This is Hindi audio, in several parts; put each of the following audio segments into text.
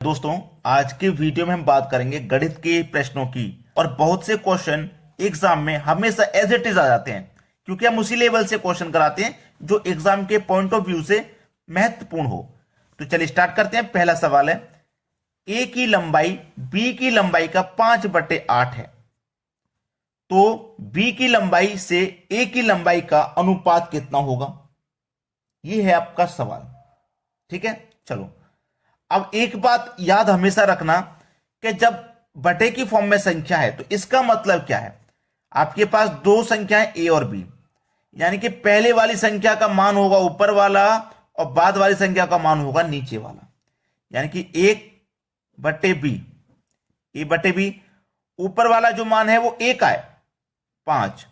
दोस्तों, आज के वीडियो में हम बात करेंगे गणित के प्रश्नों की। और बहुत से क्वेश्चन एग्जाम में हमेशा एज इट इज आ जाते हैं, क्योंकि हम उसी लेवल से क्वेश्चन कराते हैं जो एग्जाम के पॉइंट ऑफ व्यू से महत्वपूर्ण हो। तो चलिए स्टार्ट करते हैं। पहला सवाल है, ए की लंबाई बी की लंबाई का 5/8 है, तो बी की लंबाई से ए की लंबाई का अनुपात कितना होगा? यह है आपका सवाल। ठीक है, चलो अब एक बात याद हमेशा रखना कि जब बटे की फॉर्म में संख्या है तो इसका मतलब क्या है, आपके पास दो संख्याएं ए और बी, यानी कि पहले वाली संख्या का मान होगा ऊपर वाला और बाद वाली संख्या का मान होगा नीचे वाला। यानी कि 1/b, a/b, ऊपर वाला जो मान है वो ए का है 5,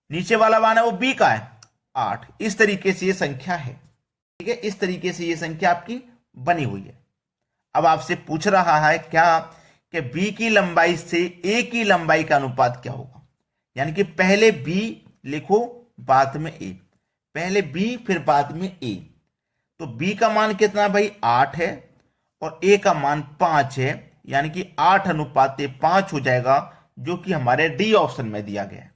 नीचे वाला मान है वो बी का है 8। इस तरीके से ये संख्या है। ठीक है, इस तरीके से ये संख्या आपकी बनी हुई है। अब आपसे पूछ रहा है क्या कि बी की लंबाई से ए की लंबाई का अनुपात क्या होगा। यानी कि पहले बी लिखो बाद में ए, पहले बी फिर बाद में ए। तो बी का मान कितना भाई 8 है और ए का मान 5 है, यानी कि 8:5 हो जाएगा, जो कि हमारे डी ऑप्शन में दिया गया है।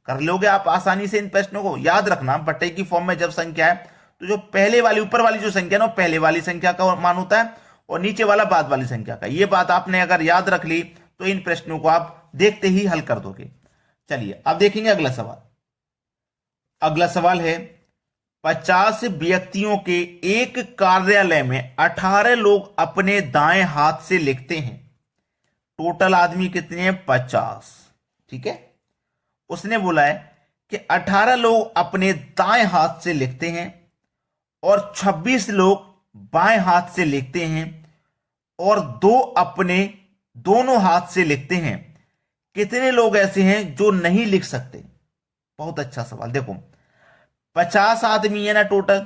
कर लोगे आप आसानी से इन प्रश्नों को। याद रखना, बटे की फॉर्म में जब संख्या है तो जो पहले वाली ऊपर वाली जो संख्या ना, पहले वाली संख्या का मान होता है और नीचे वाला बाद वाली संख्या का। यह बात आपने अगर याद रख ली तो इन प्रश्नों को आप देखते ही हल कर दोगे। चलिए अब देखेंगे अगला सवाल। अगला सवाल है, 50 व्यक्तियों के एक कार्यालय में 18 लोग अपने दाएं हाथ से लिखते हैं। टोटल आदमी कितने हैं? 50। ठीक है, उसने बोला है कि 18 लोग अपने दाएं हाथ से लिखते हैं और 26 लोग बाएं हाथ से लिखते हैं और 2 अपने दोनों हाथ से लिखते हैं। कितने लोग ऐसे हैं जो नहीं लिख सकते? बहुत अच्छा सवाल। देखो 50 आदमी है ना टोटल।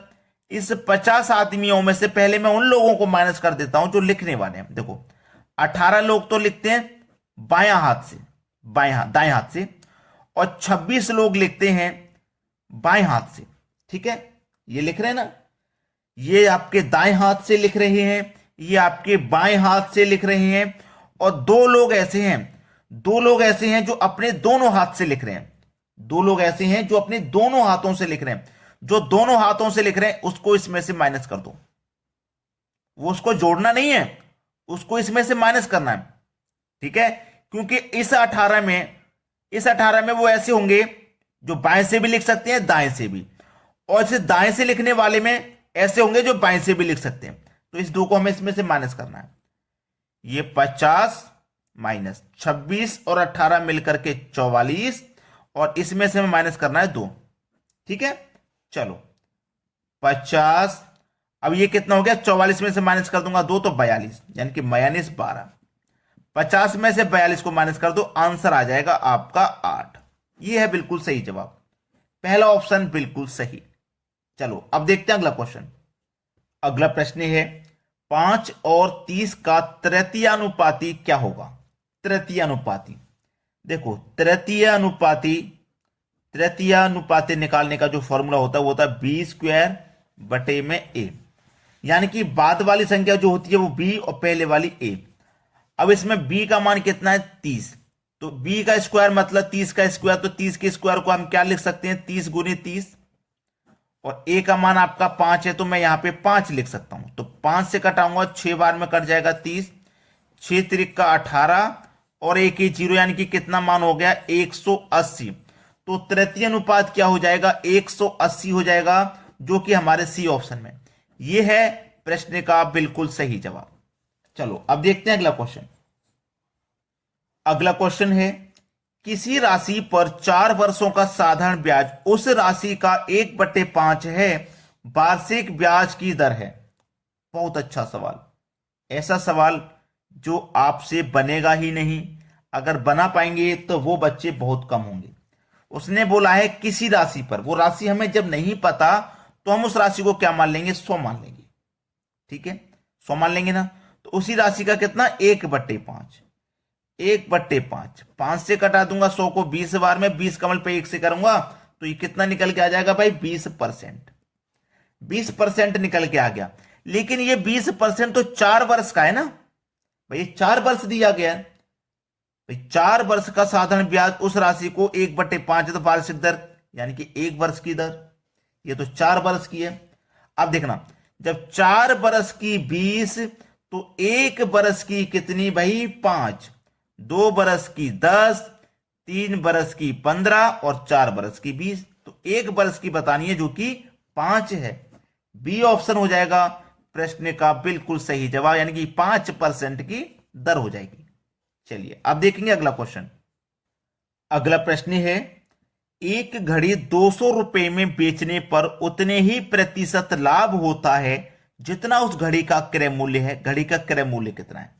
इस 50 आदमियों में से पहले मैं उन लोगों को माइनस कर देता हूं जो लिखने वाले हैं। देखो 18 लोग तो लिखते हैं बायां हाथ से, दाएं हाथ से, और 26 लोग लिखते हैं बाएं हाथ से। ठीक है, ये लिख रहे हैं ना, ये आपके दाएं हाथ से लिख रहे हैं, ये आपके बाएं हाथ से लिख रहे हैं। और दो लोग ऐसे हैं जो अपने दोनों हाथ से लिख रहे हैं। दो लोग ऐसे हैं जो अपने दोनों हाथों से लिख रहे हैं। जो दोनों हाथों से लिख रहे हैं उसको इसमें से माइनस कर दो। वो उसको जोड़ना नहीं है, उसको इसमें से माइनस करना है। ठीक है, क्योंकि इस 18 में वो ऐसे होंगे जो बाएं से भी लिख सकते हैं दाएं से भी, और इसे दाएं से लिखने वाले में ऐसे होंगे जो बाएं से भी लिख सकते हैं। तो इस दो को हमें इसमें से माइनस करना है। ये 50 माइनस 26 और 18 मिलकर के 44, और इसमें से हमें माइनस करना है 2। ठीक है, चलो 50, अब ये कितना हो गया? 44 में से माइनस कर दूंगा 2 तो 42, यानी कि -12। 50 में से 42 को माइनस कर दो, आंसर आ जाएगा आपका 8। ये है बिल्कुल सही जवाब, पहला ऑप्शन बिल्कुल सही। चलो अब देखते हैं अगला क्वेश्चन। अगला प्रश्न है, 5 और 30 का तृतीयानुपाती क्या होगा? तृतीयानुपाती, देखो तृतीयानुपाती निकालने का जो फॉर्मूला होता है वो होता है b²/a। यानी कि बाद वाली संख्या जो होती है वो b और पहले वाली a। अब इसमें b का मान कितना है? 30। तो b का स्क्वायर मतलब 30 का स्क्वायर, तो 30 के स्क्वायर को हम क्या लिख सकते हैं? 30 × 30। और a का मान आपका 5 है, तो मैं यहां पे 5 लिख सकता हूं। तो 5 से कटाऊंगा 6 बार में कट जाएगा 30, 6 × 3 = 18 और 1 × 0, यानी कि कितना मान हो गया? 180। तो तृतीय अनुपात क्या हो जाएगा? 180 हो जाएगा, जो कि हमारे सी ऑप्शन में। यह है प्रश्न का बिल्कुल सही जवाब। चलो अब देखते हैं अगला क्वेश्चन। अगला क्वेश्चन है, किसी राशि पर 4 वर्षों का साधारण ब्याज उस राशि का 1/5 है, वार्षिक ब्याज की दर है। बहुत अच्छा सवाल, ऐसा सवाल जो आपसे बनेगा ही नहीं। अगर बना पाएंगे तो वो बच्चे बहुत कम होंगे। उसने बोला है किसी राशि पर, वो राशि हमें जब नहीं पता तो हम उस राशि को क्या मान लेंगे? 100 मान लेंगे। ठीक है, 100 मान लेंगे ना। तो उसी राशि का कितना? 1/5। 1/5, 5 से कटा दूंगा 100 को 20 बार में, 20 कमल पे 1 से करूंगा तो ये कितना निकल के आ जाएगा भाई? 20%। 20% निकल के आ गया। लेकिन ये 20% तो 4 वर्ष का है ना भाई, 4 वर्ष दिया गया है भाई। 4 वर्ष का साधारण ब्याज उस राशि को 1/5 तो वार्षिक दर यानी कि 1 वर्ष की दर, ये तो 4 वर्ष की है। अब देखना, जब 4 वर्ष की 20 तो 1 वर्ष की कितनी भाई 5, 2 वर्ष की 10, 3 वर्ष की 15 और 4 वर्ष की 20, तो 1 वर्ष की बतानी है जो कि 5 है। बी ऑप्शन हो जाएगा प्रश्न का बिल्कुल सही जवाब, यानी कि 5% की दर हो जाएगी। चलिए अब देखेंगे अगला क्वेश्चन। अगला प्रश्न है, एक घड़ी 200 रुपए में बेचने पर उतने ही प्रतिशत लाभ होता है जितना उस घड़ी का क्रय मूल्य है। घड़ी का क्रय मूल्य कितना है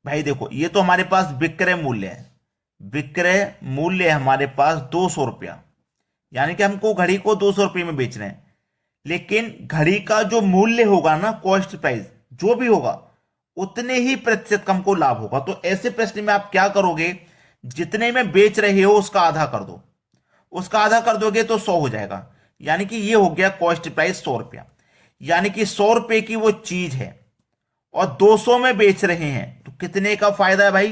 भाई? देखो, ये तो हमारे पास विक्रय मूल्य है। विक्रय मूल्य हमारे पास 200 रुपया, यानी कि हमको घड़ी को 200 रुपये में बेच रहे हैं, लेकिन घड़ी का जो मूल्य होगा ना, कॉस्ट प्राइस जो भी होगा, उतने ही प्रतिशत का हमको लाभ होगा। तो ऐसे प्रश्न में आप क्या करोगे, जितने में बेच रहे हो उसका आधा कर दो, उसका आधा कर दोगे तो 100 हो जाएगा, यानी कि ये हो गया कॉस्ट प्राइस 100 रुपया। यानी कि 100 रुपए की वो चीज है और 200 में बेच रहे हैं, तो कितने का फायदा है भाई?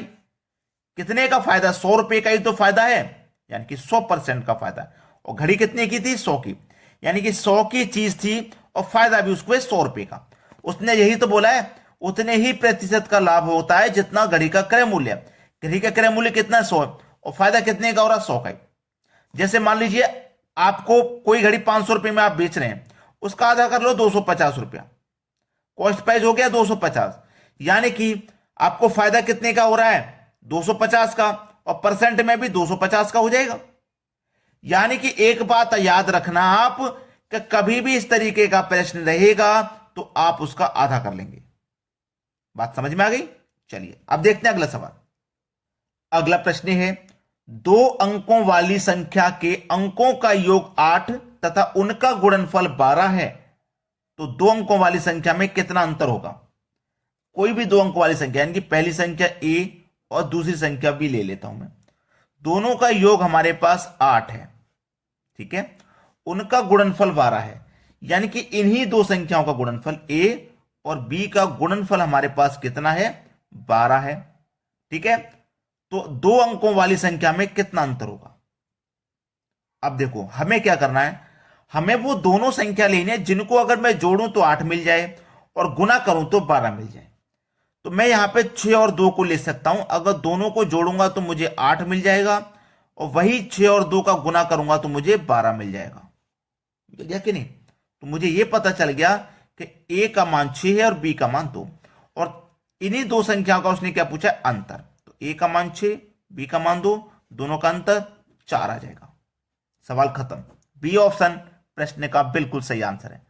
कितने का फायदा? 100 रुपए का ही तो फायदा है, यानी कि 100% का फायदा। और घड़ी कितने की थी? 100 की, यानी कि 100 की चीज थी और फायदा भी उसको 100 रुपए का। उसने यही तो बोला है, उतने ही प्रतिशत का लाभ होता है जितना घड़ी का क्रय मूल्य है। घड़ी का क्रय मूल्य कितना? 100 और फायदा कितने का हो रहा? 100 का ही। जैसे मान लीजिए आपको कोई घड़ी 500 रुपए में आप बेच रहे हैं, उसका आधा कर लो 250 रुपया, कॉस्ट प्राइस हो गया 250, यानी कि आपको फायदा कितने का हो रहा है? 250 का, और परसेंट में भी 250 का हो जाएगा। यानी कि एक बात याद रखना आप, कि कभी भी इस तरीके का प्रश्न रहेगा तो आप उसका आधा कर लेंगे। बात समझ में आ गई? चलिए अब देखते हैं अगला सवाल। अगला प्रश्न है, 2 अंकों वाली संख्या के अंकों का योग 8 तथा उनका गुणनफल 12 है, तो 2 अंकों वाली संख्या में कितना अंतर होगा? कोई भी 2 अंकों वाली संख्या, यानी कि पहली संख्या a और दूसरी संख्या b ले लेता हूं मैं। दोनों का योग हमारे पास 8 है, ठीक है, उनका गुणनफल 12 है, यानी कि इन्हीं 2 संख्याओं का गुणनफल a और b का गुणनफल हमारे पास कितना है? 12 है, ठीक है। तो 2 अंकों वाली संख्या में कितना अंतर होगा? अब देखो, हमें क्या करना है, हमें वो दोनों संख्या लेनी है जिनको अगर मैं जोड़ूं तो 8 मिल जाए और गुना करूं तो 12 मिल जाए। तो मैं यहां पे 6 और 2 को ले सकता हूं, अगर दोनों को जोड़ूंगा तो मुझे 8 मिल जाएगा और वही 6 और 2 का गुना करूंगा तो मुझे 12 मिल जाएगा। मिल गया कि नहीं? तो मुझे यह पता चल गया कि a का मान 6 है और b का मान 2, और इन्हीं 2 संख्याओं का उसने क्या पूछा? अंतर। तो a का मान 6, b का मान 2, दोनों का अंतर 4 आ जाएगा। सवाल खत्म। बी ऑप्शन प्रश्न का बिल्कुल सही आंसर है।